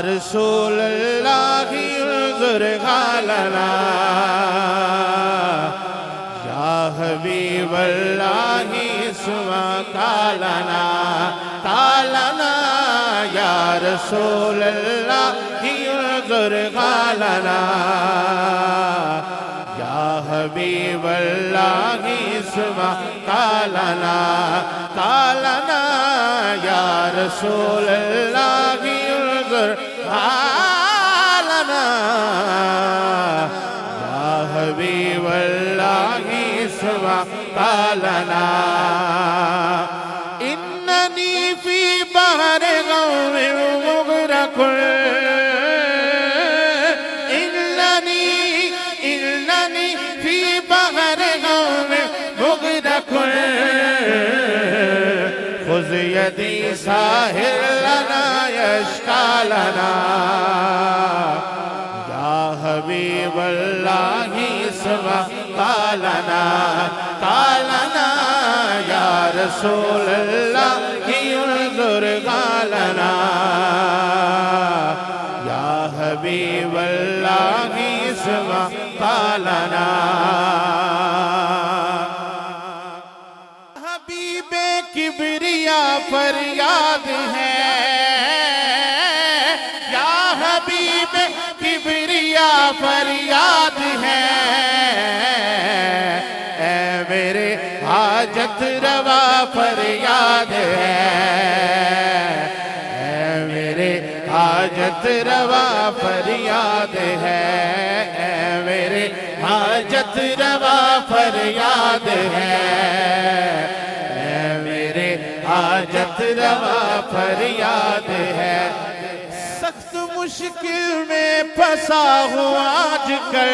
رسول اللہ انظر حالنا یا حبیب اللہ اسمع قالنا قالنا یا رسول اللہ انظر حالنا یا حبیب اللہ اسمع قالنا قالنا یا رسول اللہ انظر حالنا یا حبیب اللہ اسمع قالنا اننی فی بحر غم مغرق اننی فی بحر غم مغرق خذ یدی ساحر لنا یشقا لنا یا حبیب اللہ اسمع قالنا قالنا یا رسول اللہ انظر قالنا یا حبیب اللہ اسمع قالنا حبیب کبریا فریاد ہے یا حبیب کبریا فریاد ہے اے میرے حاجت روا فریاد ہے اے میرے حاجت روا فریاد ہے اے میرے حاجت روا فریاد ہے اے میرے حاجت روا فریاد ہے سخت مشکل میں پھنسا ہوں آج کل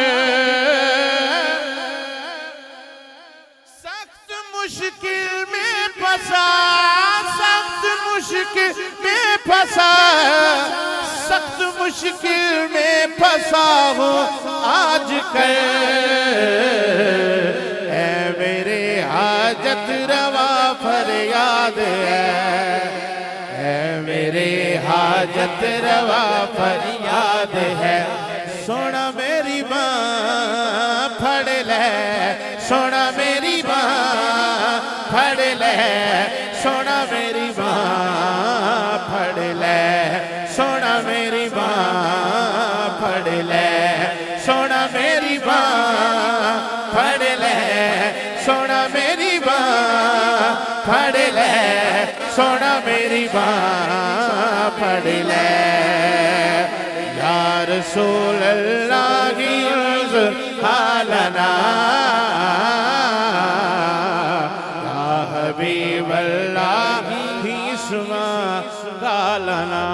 سخت مشکل میں پھنسا سخت مشکل میں پھنسا سخت مشکل میں پھنسا ہوں آج کل اے میرے حاجت روا فریاد ہے اے میرے حاجت روا فریاد ہے سونا میری ماں پھڑ لے سونا میری ماں پھڑ لے سونا میری ماں پھڑ لے سونا میری ماں پھڑ لے سونا میری ماں پھڑ لے سونا میری ماں پھڑ لے سونا میری ماں پھڑ لے یا رسول اللہ انظر حالنا یا حبیب اللہ اسمع قالنا